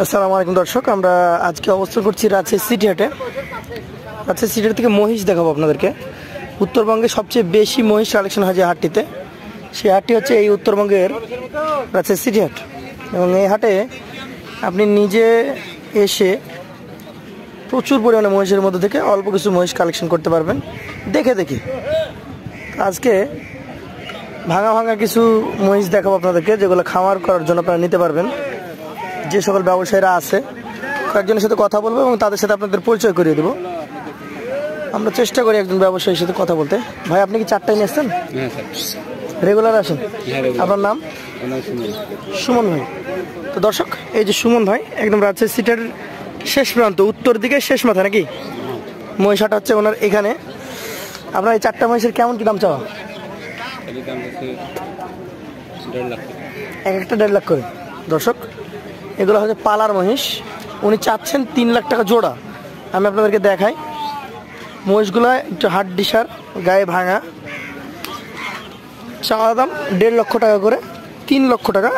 আসসালামু আলাইকুম দর্শক, আমরা আজকে অবস্থান করছি রাজশাহী সিটি হাটে। রাজশাহী সিটি হাট থেকে মহিষ দেখাবো আপনাদেরকে। উত্তরবঙ্গে সবচেয়ে বেশি মহিষ কালেকশন হয় যে হাটটিতে, সেই হাটটি হচ্ছে এই উত্তরবঙ্গের রাজশাহী সিটি হাট। এবং এই হাটে আপনি নিজে এসে প্রচুর পরিমাণে মহিষের মধ্যে থেকে অল্প কিছু মহিষ কালেকশন করতে পারবেন দেখে দেখে। আজকে ভাঙা ভাঙা কিছু মহিষ দেখাবো আপনাদেরকে, যেগুলো খামার করার জন্য আপনারা নিতে পারবেন। যে সকল ব্যবসায়ীরা আছে কয়েকজনের সাথে কথা বলবো এবং তাদের সাথে আপনাদের পরিচয় করিয়ে দেবো। আমরা চেষ্টা করি একজন ব্যবসায়ীর সাথে কথা বলতে। ভাই, আপনি কি চারটায় নিয়ে আসছেন? রেগুলার আসেন? আপনার নাম? সুমন ভাই। তো দর্শক, এই যে সুমন ভাই একদম রাজশাহী সিটির শেষ প্রান্ত, উত্তর দিকে শেষ মাথা নাকি মহিষাটা হচ্ছে ওনার এখানে। আপনার এই চারটা মহিষের কেমন কি দাম চাওয়া? এক একটা 1.5 লাখ করে। দর্শক, এগুলো হচ্ছে পালার মহিষ। উনি চাচ্ছেন 3 লাখ টাকা জোড়া। আমি আপনাদেরকে দেখাই। মহিষগুলো একটু হাড্ডিসার, গায়ে ভাঙা। চাওয়া দাম 1.5 লক্ষ টাকা করে, 3 লক্ষ টাকা।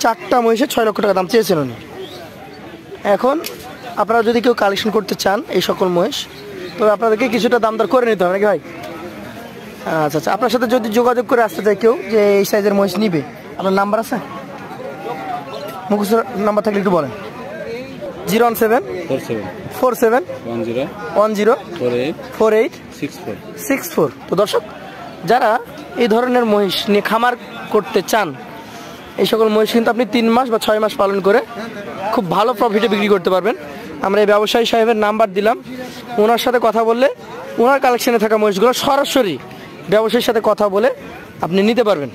চারটা মহিষে 6 লক্ষ টাকা দাম চেয়েছেন উনি। এখন আপনারা যদি কেউ কালেকশন করতে চান এই সকল মহিষ, তবে আপনাদেরকে কিছুটা দাম দর করে নিতে হবে নাকি ভাই? আচ্ছা আচ্ছা, আপনার সাথে যদি যোগাযোগ করে আসতে চাই কেউ যে এই সাইজের মহিষ নিবে, আপনার নাম্বার আছে? মুখস্থ নাম্বার থাকলে একটু বলেন। 01747104864। তো দর্শক, যারা এই ধরনের মহিষ নিয়ে খামার করতে চান, এই সকল মহিষ কিন্তু আপনি 3 মাস বা 6 মাস পালন করে খুব ভালো প্রফিটে বিক্রি করতে পারবেন। আমরা এই ব্যবসায়ী সাহেবের নাম্বার দিলাম, ওনার সাথে কথা বললে ওনার কালেকশনে থাকা মহিষগুলো সরাসরি ব্যবসায়ীর সাথে কথা বলে আপনি নিতে পারবেন।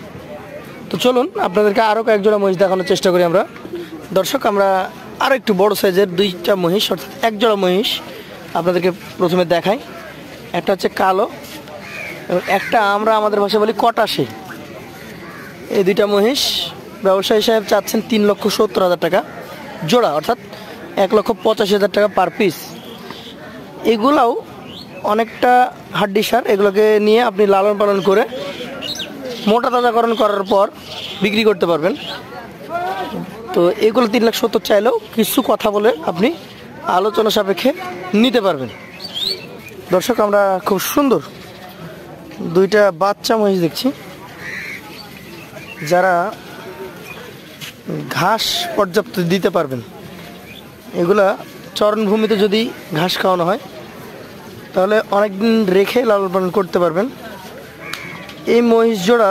তো চলুন আপনাদেরকে আরও কয়েক জোড়া মহিষ দেখানোর চেষ্টা করি আমরা। দর্শক, আমরা আরও একটু বড় সাইজের 2টা মহিষ, অর্থাৎ 1 জোড়া মহিষ আপনাদেরকে প্রথমে দেখাই। একটা হচ্ছে কালো এবং একটা আমরা আমাদের ভাষায় বলি কটাশি। এই 2টা মহিষ ব্যবসায়ী সাহেব চাচ্ছেন 3,70,000 টাকা জোড়া, অর্থাৎ 1,85,000 টাকা পার পিস। এগুলাও অনেকটা হাড্ডিসার। এগুলোকে নিয়ে আপনি লালন পালন করে মোটা তাজাকরণ করার পর বিক্রি করতে পারবেন। তো এগুলো 3,70,000 চাইলেও কিছু কথা বলে আপনি আলোচনা সাপেক্ষে নিতে পারবেন। দর্শক, আমরা খুব সুন্দর 2টা বাচ্চা মহিষ দেখছি। যারা ঘাস পর্যাপ্ত দিতে পারবেন, এগুলা চরণভূমিতে যদি ঘাস খাওয়ানো হয় তাহলে অনেক দিন রেখে লালন পালন করতে পারবেন। এই মহিষ জোড়া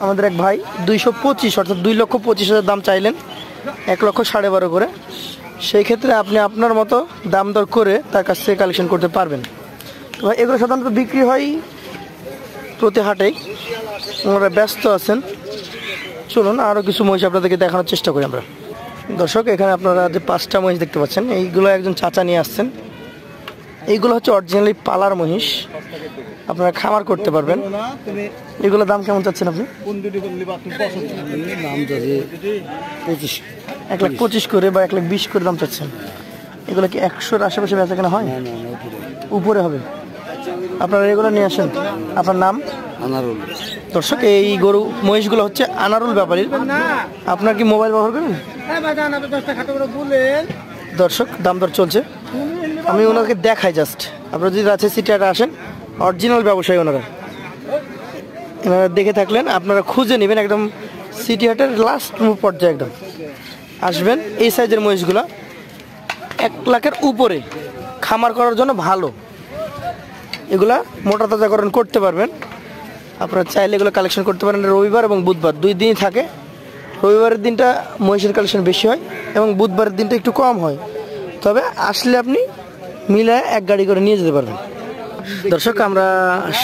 আমাদের এক ভাই 225, অর্থাৎ 2,25,000 দাম চাইলেন, 1,12,500 করে। সেই ক্ষেত্রে আপনি আপনার মতো দাম দর করে তার কাছ থেকে কালেকশন করতে পারবেন। তো এগুলো সাধারণত বিক্রি হয় প্রতি হাটেই। ওনারা ব্যস্ত আছেন। চলুন আরও কিছু মহিষ আপনাদেরকে দেখানোর চেষ্টা করি আমরা। দর্শক, এখানে আপনারা যে 5টা মহিষ দেখতে পাচ্ছেন, এইগুলো একজন চাচা নিয়ে আসছেন। এইগুলো হচ্ছে অরিজিনালি পালার মহিষ, আপনারা খামার করতে পারবেন। এগুলো দাম কেমন চাচ্ছেন আপনি? 1,25,000 করে বা 1,20,000 করে দাম চাচ্ছেন। এগুলো কি 100-র আশেপাশে বেচা কেনা হয়? উপরে হবে। আপনারা এগুলো নিয়ে আসেন। আপনার নাম? আনারুল। দর্শক, এই গরু মহিষগুলো হচ্ছে আনারুল ব্যাপারী। আপনার কি মোবাইল ব্যবহার করেন? দর্শক, দাম দর চলছে, আমি ওনাকে দেখাই জাস্ট। আপনারা যদি রাজশাহী সিটি হাটে আসেন, অরিজিনাল ব্যবসায়ী ওনারা দেখে থাকলেন, আপনারা খুঁজে নেবেন। একদম সিটি হাটের লাস্ট পর্যায়ে একদম আসবেন। এই সাইজের মহিষগুলো 1 লাখের উপরে খামার করার জন্য ভালো। এগুলা মোটা তাজাকরণ করতে পারবেন। আপনারা চাইলে এগুলো কালেকশন করতে পারেন। রবিবার এবং বুধবার 2 দিনই থাকে। রবিবারের দিনটা মহিষের কালেকশন বেশি হয় এবং বুধবারের দিনটা একটু কম হয়। তবে আসলে আপনি মিলে 1 গাড়ি করে নিয়ে যেতে পারবেন। দর্শক, আমরা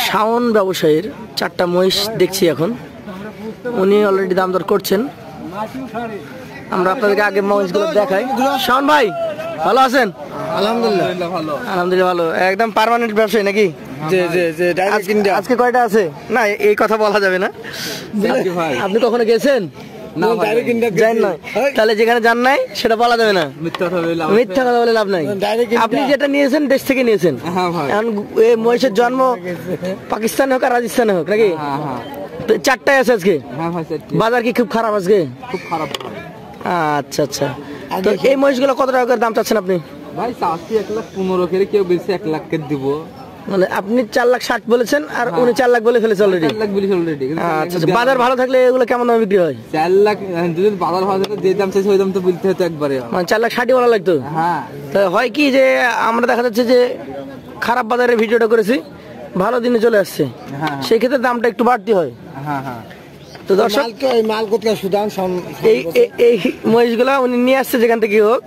শাওন ব্যবসায়ীর 4টা মহিষ দেখছি এখন। উনি অলরেডি দাম দর করছেন। আমরা আপনাদেরকে আগে মহিষগুলো দেখাই। শাওন ভাই, ভালো আছেন? আলহামদুলিল্লাহ ভালো। আলহামদুলিল্লাহ ভালো। একদম পার্মানেন্ট ব্যবসায়ী নাকি? আজকে কয়টা আছে? না, এই কথা বলা যাবে না। আপনি কখনো গেছেন? তাহলে যেখানে যান নাই সেটা বলা যাবে না, মিথ্যা কথা বলে লাভ নাই। আপনি যেটা নিয়েছেন দেশ থেকে নিয়েছেন। এখন মহিষের জন্ম পাকিস্তানে হোক আর রাজস্থানে হোক নাকি? 4টায় আছে আজকে। বাজার কি খুব খারাপ আজকে? খুব খারাপ। আচ্ছা আচ্ছা, তো এই মহিষগুলো কত টাকা করে দাম চাচ্ছেন আপনি? ভাই চাচ্ছি 1,15,000 করে, কেউ বলছে 1 লাখ করে দিব। মানে আপনি 4,60,000 বলেছেন আর উনি 4 লাখ বলে ফেলেছে অলরেডি। 4 লাখ বলেছে অলরেডি। আচ্ছা, বাজার ভালো থাকলে এগুলো কেমন দামে বিক্রি হয়? 4 লাখ যদি বাজার ভালো থাকলে যে দাম চাইছে ওই দাম তো বলতে হতো একবারে। মানে 4,60,000 বলা লাগতো। হ্যাঁ, তো হয় কি যে আমরা দেখা যাচ্ছে যে খারাপ বাজারে ভিডিওটা করেছি, ভালো দিনে চলে আসছে, সেই ক্ষেত্রে দামটা একটু বাড়তি হয়। হ্যাঁ হ্যাঁ। তো দর্শক মাল কোথায় সুদান এই মহিষগুলা উনি নিয়ে আসছে যেখান থেকে হোক,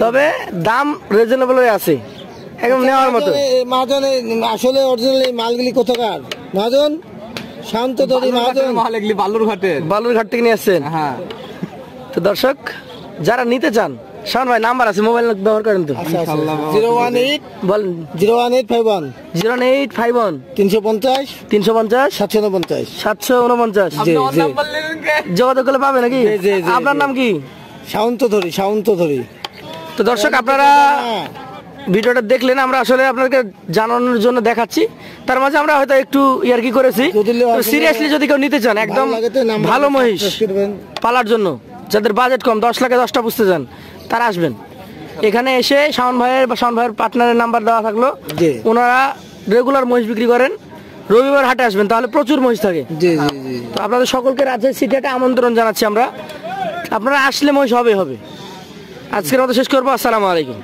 তবে দাম রিজনেবল আছে, একদম নেওয়ার মতো। মহাজন আসলে অরিজিনাল এই মালগুলি কোথাকার মহাজন? শান্ত ধরি মহাজন, মাল এগুলি বালুরঘাট থেকে নিয়ে আসছেন। হ্যাঁ। তো দর্শক যারা নিতে চান, শাওন ভাই নাম্বার আছে, মোবাইল ব্যবহার করেন তো। 018 বলেন। 01851 01851 350 350 749 749। যোগাযোগ করলে পাবে নাকি? আপনার নাম কি? শান্ত ধরি। তো দর্শক আপনারা ভিডিওটা দেখলেন, আমরা আসলে আপনাকে জানানোর জন্য দেখাচ্ছি, তার মাঝে আমরা হয়তো একটু ইয়ার্কি করেছি। সিরিয়াসলি যদি কেউ নিতে চান একদম ভালো মহিষ পালার জন্য, যাদের বাজেট কম, 10 লাখে 10টা পুষতে চান, তারা আসবেন এখানে। এসে শাওন ভাইয়ের পার্টনারের নাম্বার দেওয়া থাকলো, ওনারা রেগুলার মহিষ বিক্রি করেন। রবিবার হাটে আসবেন, তাহলে প্রচুর মহিষ থাকে। তো আপনাদের সকলকে রাজশাহী সিটি হাটে আমন্ত্রণ জানাচ্ছি আমরা, আপনারা আসলে মহিষ হবে। আজকের মতো শেষ করবো। আসসালামু আলাইকুম।